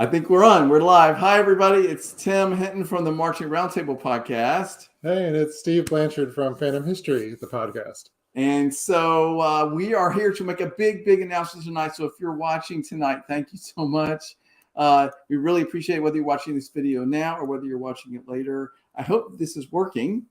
I think we're on. We're live. Hi, everybody. It's Tim Hinton from the Marching Roundtable podcast. Hey, and it's Steve Blanchard from Phantom History, the podcast. And so we are here to make a big announcement tonight. So if you're watching tonight, thank you so much. We really appreciate whether you're watching this video now or whether you're watching it later. I hope this is working.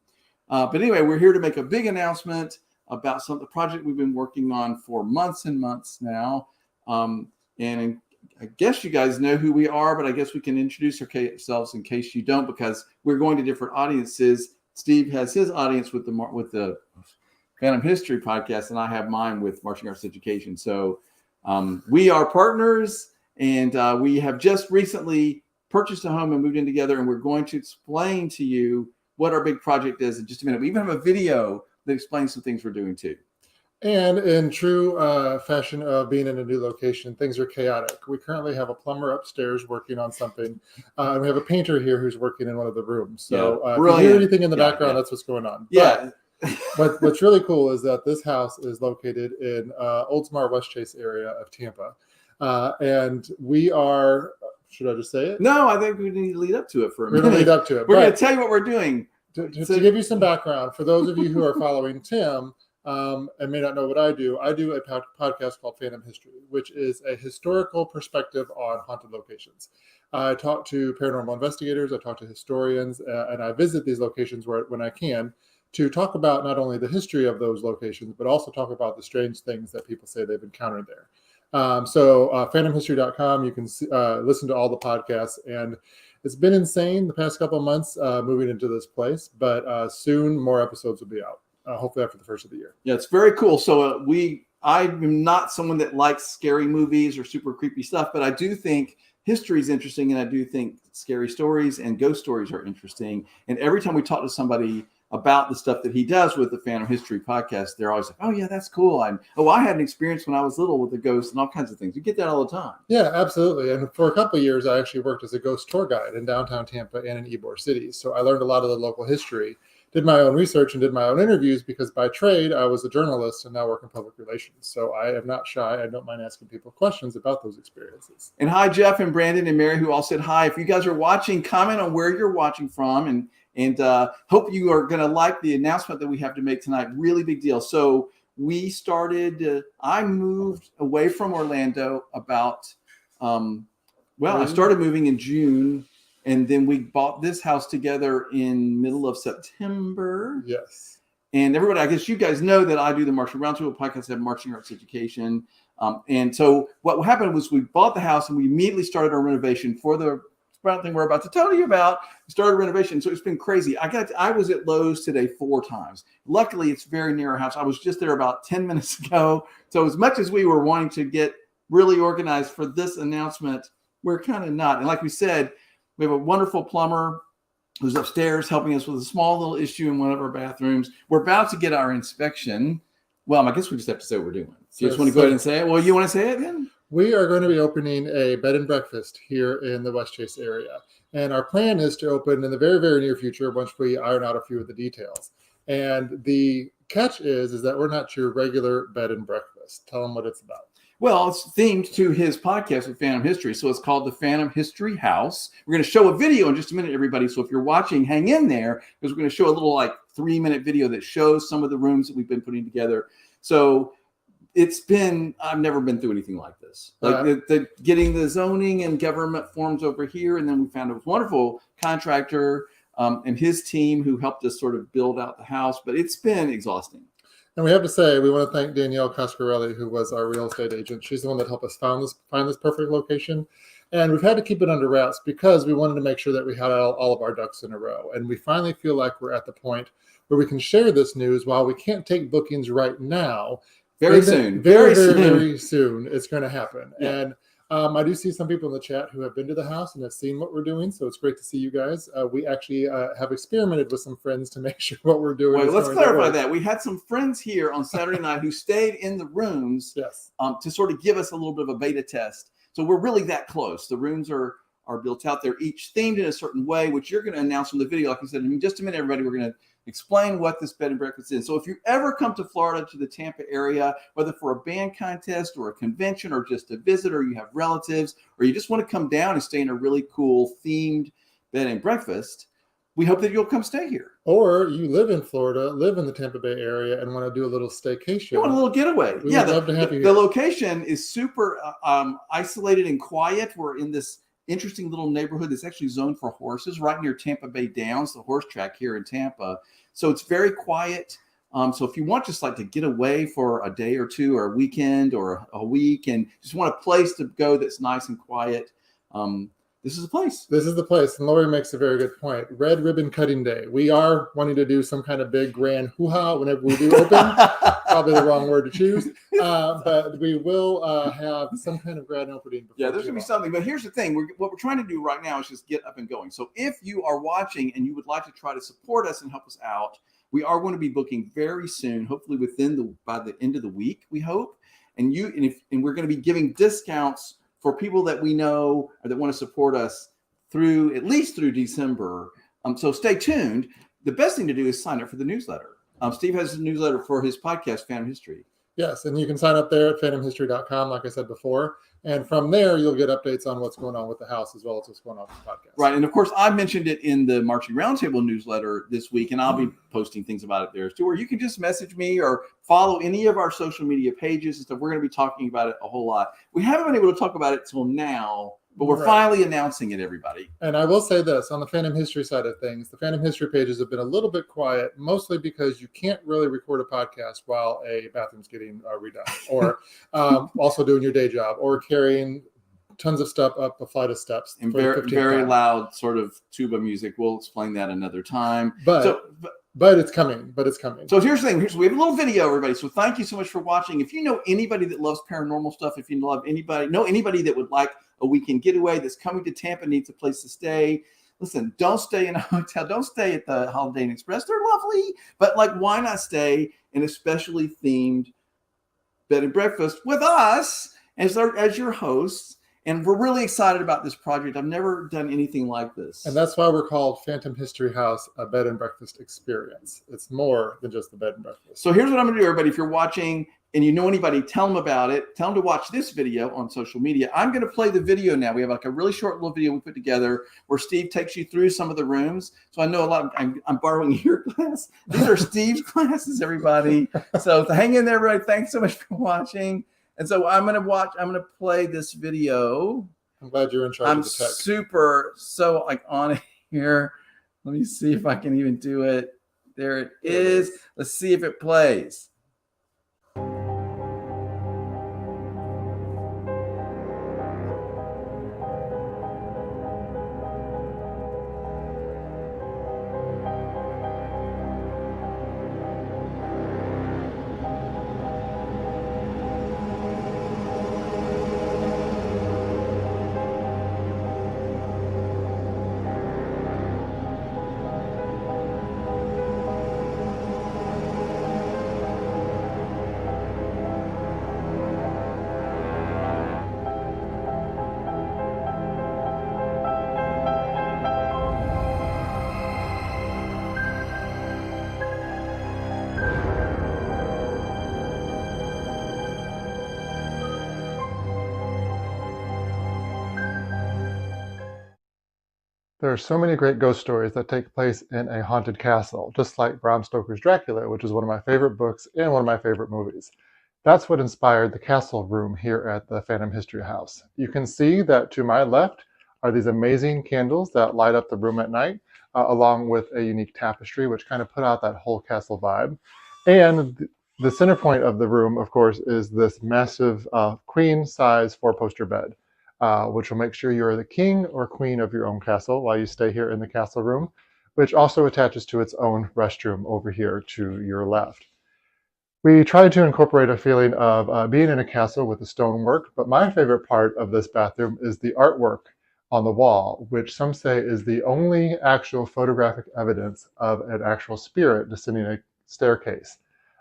But anyway, we're here to make a big announcement about the project we've been working on for months and months now. And I guess you guys know who we are, but I guess we can introduce ourselves in case you don't, because we're going to different audiences. Steve has his audience with the Phantom History podcast, and I have mine with Marching Arts Education. So we are partners, and we have just recently purchased a home and moved in together, and we're going to explain to you what our big project is in just a minute. We even have a video that explains some things we're doing too. And in true fashion of being in a new location, things are chaotic. We currently have a plumber upstairs working on something. And we have a painter here who's working in one of the rooms. So if you hear anything in the background, that's what's going on. Yeah. But what's really cool is that this house is located in Oldsmar, West Chase area of Tampa. And we are, should I just say it? No, I think we need to lead up to it for a minute. We're going to lead up to it. We're going to tell you what we're doing. To give you some background, for those of you who are following Tim, and may not know what I do a podcast called Phantom History, which is a historical perspective on haunted locations. I talk to paranormal investigators, I talk to historians, and I visit these locations when I can to talk about not only the history of those locations, but also talk about the strange things that people say they've encountered there. So phantomhistory.com, you can listen to all the podcasts, and it's been insane the past couple of months moving into this place, but soon more episodes will be out. Hopefully after the first of the year. Yeah, it's very cool. So I'm not someone that likes scary movies or super creepy stuff, but I do think history is interesting, and I do think scary stories and ghost stories are interesting. And every time we talk to somebody about the stuff that he does with the Phantom History podcast, they're always like, oh yeah, that's cool. I had an experience when I was little with the ghosts and all kinds of things. You get that all the time. Yeah, absolutely. And for a couple of years, I actually worked as a ghost tour guide in downtown Tampa and in Ybor City. So I learned a lot of the local history, did my own research, and did my own interviews, because by trade, I was a journalist and now work in public relations. So I am not shy. I don't mind asking people questions about those experiences. And hi, Jeff and Brandon and Mary, who all said hi. If you guys are watching, comment on where you're watching from, and hope you are going to like the announcement that we have to make tonight. Really big deal. So we started, I moved away from Orlando about, I started moving in June. And then we bought this house together in middle of September. Yes. And everybody, I guess you guys know that I do the Marching Roundtable podcast, I have Marching Arts Education. And so what happened was we bought the house and we immediately started our renovation for the thing we're about to tell you about. We started renovation. So it's been crazy. I was at Lowe's today 4 times. Luckily, it's very near our house. I was just there about 10 minutes ago. So as much as we were wanting to get really organized for this announcement, we're kind of not. And like we said, we have a wonderful plumber who's upstairs helping us with a small little issue in one of our bathrooms. We're about to get our inspection. Well, I guess we just have to say what we're doing. Do you just want to go ahead and say it? Well, you want to say it then? We are going to be opening a bed and breakfast here in the West Chase area. And our plan is to open in the very, very near future once we iron out a few of the details. And the catch is that we're not your regular bed and breakfast. Tell them what it's about. Well, it's themed to his podcast with Phantom History. So it's called the Phantom History House. We're going to show a video in just a minute, everybody. So if you're watching, hang in there, because we're going to show a little 3-minute video that shows some of the rooms that we've been putting together. So I've never been through anything like this. Getting the zoning and government forms over here. And then we found a wonderful contractor and his team who helped us sort of build out the house. But it's been exhausting. And we have to say, we want to thank Danielle Coscarelli, who was our real estate agent. She's the one that helped us find this perfect location. And we've had to keep it under wraps because we wanted to make sure that we had all of our ducks in a row. And we finally feel like we're at the point where we can share this news. While we can't take bookings right now, very soon it's going to happen. Yeah. And I do see some people in the chat who have been to the house and have seen what we're doing. So it's great to see you guys. We actually have experimented with some friends to make sure what we're doing. Wait, let's clarify that. We had some friends here on Saturday night who stayed in the rooms to sort of give us a little bit of a beta test. So we're really that close. The rooms are built out. They're each themed in a certain way, which you're going to announce in the video. Like I said, in just a minute, everybody, we're going to explain what this bed and breakfast is. So if you ever come to Florida, to the Tampa area, whether for a band contest or a convention or just a visit, or you have relatives, or you just want to come down and stay in a really cool themed bed and breakfast, we hope that you'll come stay here. Or you live in Florida, live in the Tampa Bay area, and want to do a little staycation. You want a little getaway. We would love to have you the here. location is super isolated and quiet. We're in this interesting little neighborhood that's actually zoned for horses right near Tampa Bay Downs, the horse track here in Tampa. So it's very quiet. So if you want just like to get away for a day or two or a weekend or a week and just want a place to go that's nice and quiet, this is the place. This is the place. And Lori makes a very good point. Red Ribbon Cutting Day. We are wanting to do some kind of big grand hoo-ha whenever we do open. Probably the wrong word to choose. But we will have some kind of grand opening. Yeah, there's going to be something. But here's the thing. What we're trying to do right now is just get up and going. So if you are watching and you would like to try to support us and help us out, we are going to be booking very soon, hopefully by the end of the week, we hope. And we're going to be giving discounts for people that we know or that want to support us at least through December. So stay tuned. The best thing to do is sign up for the newsletter. Steve has a newsletter for his podcast, Phantom History. Yes, and you can sign up there at phantomhistory.com, like I said before. And from there, you'll get updates on what's going on with the house as well as what's going on with the podcast. Right. And of course, I mentioned it in the Marching Roundtable newsletter this week, and I'll be posting things about it there too, or you can just message me or follow any of our social media pages and stuff. We're going to be talking about it a whole lot. We haven't been able to talk about it till now, but we're finally announcing it, everybody. And I will say this, on the Phantom History side of things, the Phantom History pages have been a little bit quiet, mostly because you can't really record a podcast while a bathroom's getting redone, or also doing your day job, or carrying tons of stuff up a flight of steps. And very loud sort of tuba music. We'll explain that another time. But it's coming. So here's the thing. We have a little video, everybody. So thank you so much for watching. If you know anybody that loves paranormal stuff, if you know anybody that would like a weekend getaway that's coming to Tampa, needs a place to stay, listen, don't stay in a hotel. Don't stay at the Holiday Inn Express. They're lovely. But why not stay in a specially themed bed and breakfast with us as your hosts? And we're really excited about this project. I've never done anything like this. And that's why we're called Phantom History House, a bed and breakfast experience. It's more than just the bed and breakfast. So here's what I'm going to do, everybody. If you're watching and you know anybody, tell them about it. Tell them to watch this video on social media. I'm going to play the video now. We have a really short little video we put together where Steve takes you through some of the rooms. So I know a lot. I'm borrowing your class. These are Steve's classes, everybody. So hang in there, everybody. Thanks so much for watching. And so I'm going to play this video. I'm glad you're in charge of the tech. I'm so on it here. Let me see if I can even do it. There it is. Let's see if it plays. There are so many great ghost stories that take place in a haunted castle, just like Bram Stoker's Dracula, which is one of my favorite books and one of my favorite movies. That's what inspired the castle room here at the Phantom History House. You can see that to my left are these amazing candles that light up the room at night, along with a unique tapestry, which kind of put out that whole castle vibe. And the center point of the room, of course, is this massive queen-size four-poster bed. Which will make sure you're the king or queen of your own castle while you stay here in the castle room, which also attaches to its own restroom over here to your left. We tried to incorporate a feeling of being in a castle with the stonework, but my favorite part of this bathroom is the artwork on the wall, which some say is the only actual photographic evidence of an actual spirit descending a staircase.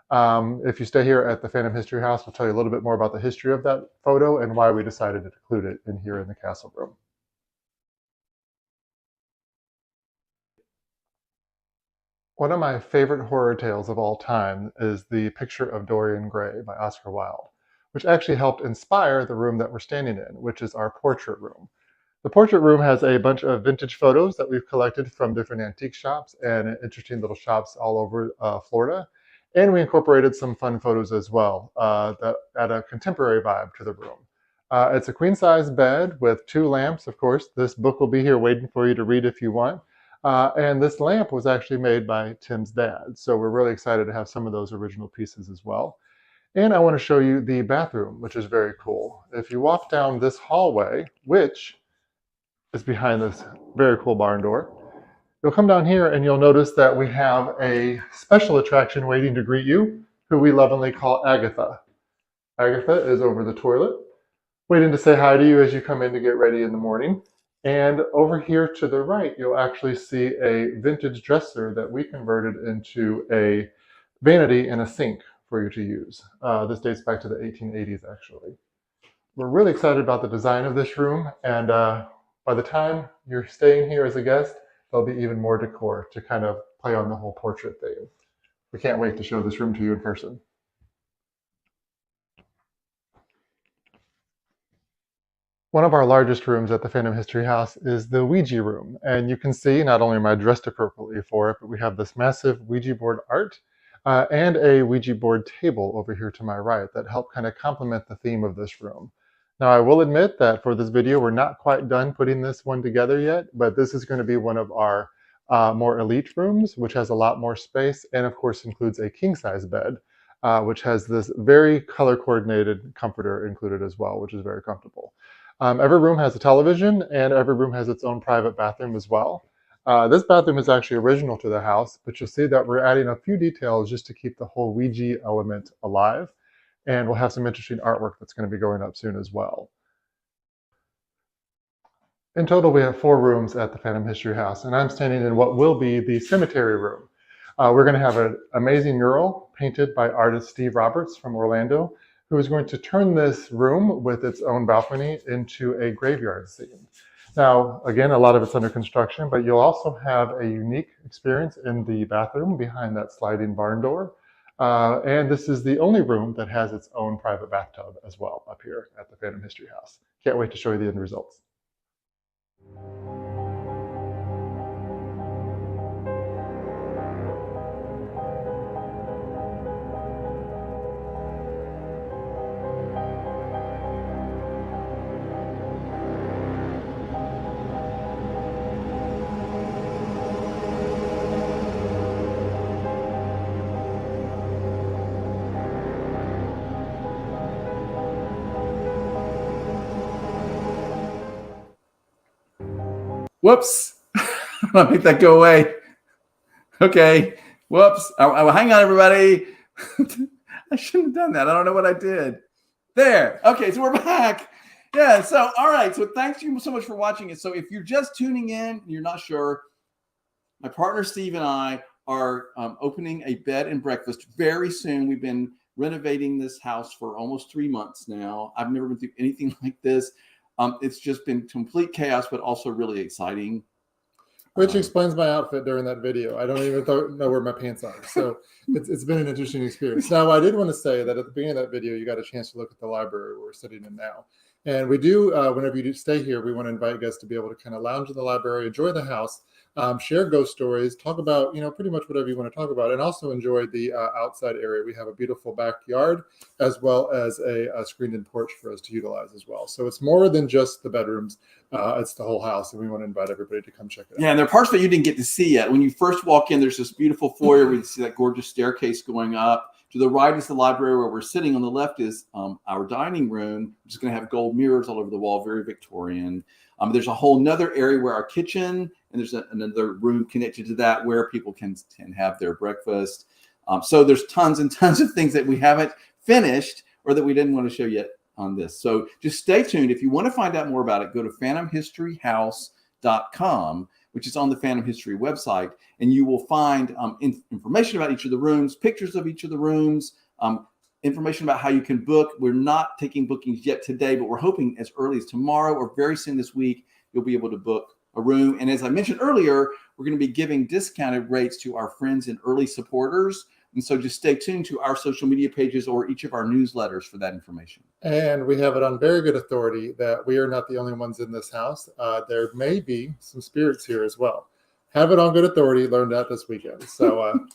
If you stay here at the Phantom History House, we'll tell you a little bit more about the history of that photo and why we decided to include it in here in the castle room. One of my favorite horror tales of all time is The Picture of Dorian Gray by Oscar Wilde, which actually helped inspire the room that we're standing in, which is our portrait room. The portrait room has a bunch of vintage photos that we've collected from different antique shops and interesting little shops all over Florida. And we incorporated some fun photos as well that add a contemporary vibe to the room. It's a queen size bed with 2 lamps, of course. This book will be here waiting for you to read if you want. And this lamp was actually made by Tim's dad. So we're really excited to have some of those original pieces as well. And I want to show you the bathroom, which is very cool. If you walk down this hallway, which is behind this very cool barn door, you'll come down here and you'll notice that we have a special attraction waiting to greet you, who we lovingly call Agatha. Agatha is over the toilet, waiting to say hi to you as you come in to get ready in the morning. And over here to the right, you'll actually see a vintage dresser that we converted into a vanity and a sink for you to use. This dates back to the 1880s, actually. We're really excited about the design of this room, and by the time you're staying here as a guest, there'll be even more decor to kind of play on the whole portrait theme. We can't wait to show this room to you in person. One of our largest rooms at the Phantom History House is the Ouija room. And you can see not only am I dressed appropriately for it, but we have this massive Ouija board art and a Ouija board table over here to my right that help kind of complement the theme of this room. Now, I will admit that for this video, we're not quite done putting this one together yet, but this is going to be one of our more elite rooms, which has a lot more space and of course includes a king-size bed, which has this very color-coordinated comforter included as well, which is very comfortable. Every room has a television, and every room has its own private bathroom as well. This bathroom is actually original to the house, but you'll see that we're adding a few details just to keep the whole Ouija element alive. And we'll have some interesting artwork that's going to be going up soon as well. In total, we have 4 rooms at the Phantom History House, and I'm standing in what will be the cemetery room. We're going to have an amazing mural painted by artist Steve Roberts from Orlando, who is going to turn this room with its own balcony into a graveyard scene. Now, again, a lot of it's under construction, but you'll also have a unique experience in the bathroom behind that sliding barn door. And this is the only room that has its own private bathtub as well up here at the Phantom History House. Can't wait to show you the end results. Whoops. I'll make that go away. Okay. Whoops. Hang on, everybody. I shouldn't have done that. I don't know what I did. There. Okay, so we're back. Yeah, so all right. So thanks you so much for watching it. So if you're just tuning in and you're not sure, my partner Steve and I are opening a bed and breakfast very soon. We've been renovating this house for almost 3 months now. I've never been through anything like this. It's just been complete chaos, but also really exciting. Which explains my outfit during that video. I don't even know where my pants are. So it's been an interesting experience. Now, I did want to say that at the beginning of that video, you got a chance to look at the library we're sitting in now. And we do, whenever you do stay here, we want to invite guests to be able to kind of lounge in the library, enjoy the house, share ghost stories, talk about, pretty much whatever you want to talk about, and also enjoy the outside area. We have a beautiful backyard as well as a screened-in porch for us to utilize as well. So it's more than just the bedrooms. It's the whole house, and we want to invite everybody to come check it out. Yeah, and there are parts that you didn't get to see yet. When you first walk in, there's this beautiful foyer where you see that gorgeous staircase going up. To the right is the library where we're sitting. On the left is our dining room, which is going to have gold mirrors all over the wall, very Victorian. There's a whole nother area where our kitchen, and there's another room connected to that where people can have their breakfast. So there's tons and tons of things that we haven't finished or that we didn't want to show yet on this. So just stay tuned. If you want to find out more about it, go to phantomhistoryhouse.com, which is on the Phantom History website, and you will find information about each of the rooms, pictures of each of the rooms, information about how you can book. We're not taking bookings yet today, but we're hoping as early as tomorrow or very soon this week, you'll be able to book a room. And as I mentioned earlier, we're going to be giving discounted rates to our friends and early supporters. And so just stay tuned to our social media pages or each of our newsletters for that information. And we have it on very good authority that we are not the only ones in this house. There may be some spirits here as well. Have it on good authority. Learned that this weekend. So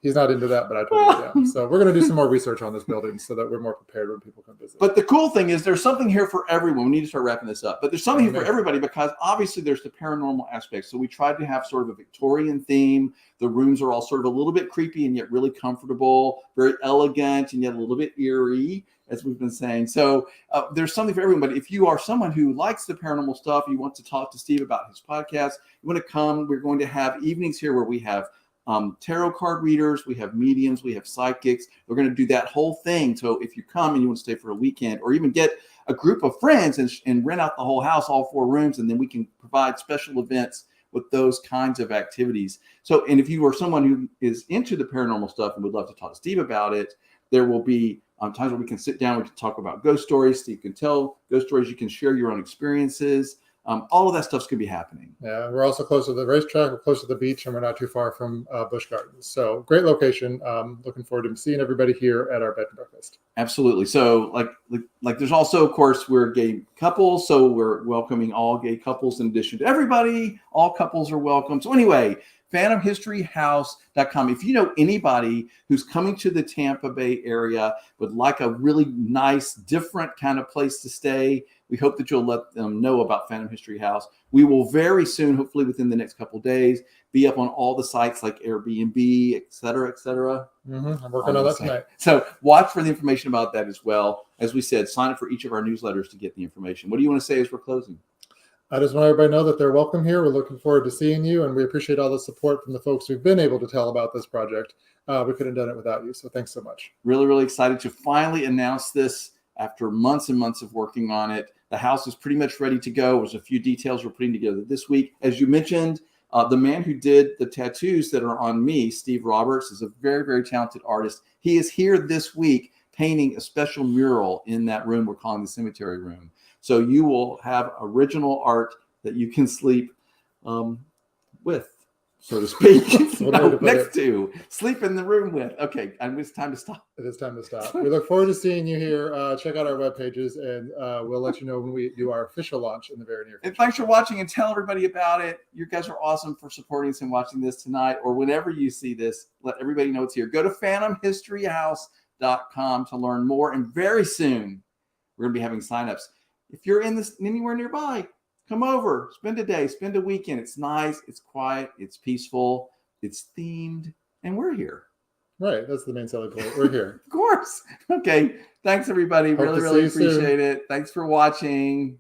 he's not into that, but I totally am. So we're going to do some more research on this building so that we're more prepared when people come visit. But the cool thing is there's something here for everyone. We need to start wrapping this up. But there's something here for everybody because obviously there's the paranormal aspect. So we tried to have sort of a Victorian theme. The rooms are all sort of a little bit creepy and yet really comfortable, very elegant and yet a little bit eerie, as we've been saying. So there's something for everyone. But if you are someone who likes the paranormal stuff, you want to talk to Steve about his podcast, you want to come, we're going to have evenings here where we have tarot card readers, we have mediums, we have psychics. We're going to do that whole thing. So if you come and you want to stay for a weekend or even get a group of friends and rent out the whole house, all 4 rooms, and then we can provide special events with those kinds of activities. So, and if you are someone who is into the paranormal stuff and would love to talk to Steve about it, there will be times where we can sit down, we can talk about ghost stories. Steve can tell ghost stories. You can share your own experiences. All of that stuff's going to be happening. Yeah, we're also close to the racetrack, we're close to the beach, and we're not too far from Busch Gardens. So great location. Looking forward to seeing everybody here at our bed and breakfast. Absolutely. So like there's also, of course, we're gay couples. So we're welcoming all gay couples in addition to everybody. All couples are welcome. So anyway, phantomhistoryhouse.com. If you know anybody who's coming to the Tampa Bay area, would like a really nice, different kind of place to stay, we hope that you'll let them know about Phantom History House. We will very soon, hopefully within the next couple of days, be up on all the sites like Airbnb, et cetera, et cetera. I'm working on that tonight. So watch for the information about that as well. As we said, sign up for each of our newsletters to get the information. What do you want to say as we're closing? I just want everybody to know that they're welcome here. We're looking forward to seeing you, and we appreciate all the support from the folks who've been able to tell about this project. We couldn't have done it without you, so thanks so much. Really, really excited to finally announce this after months and months of working on it. The house is pretty much ready to go. There's a few details we're putting together this week. As you mentioned, the man who did the tattoos that are on me, Steve Roberts, is a very, very talented artist. He is here this week painting a special mural in that room we're calling the cemetery room. So you will have original art that you can sleep with, so to speak. Sleep in the room with. Okay, and it's time to stop. It is time to stop. We look forward to seeing you here. Check out our web pages, and we'll let you know when we do our official launch in the very near future. And thanks for watching, and tell everybody about it. You guys are awesome for supporting us and watching this tonight, or whenever you see this. Let everybody know it's here. Go to phantomhistoryhouse.com to learn more, and very soon we're going to be having signups. If you're in this anywhere nearby, come over, spend a day, spend a weekend. It's nice, it's quiet, it's peaceful, it's themed, and we're here. Right, that's the main selling point. We're here. Of course. Okay, thanks everybody. Really, really appreciate it. Thanks for watching.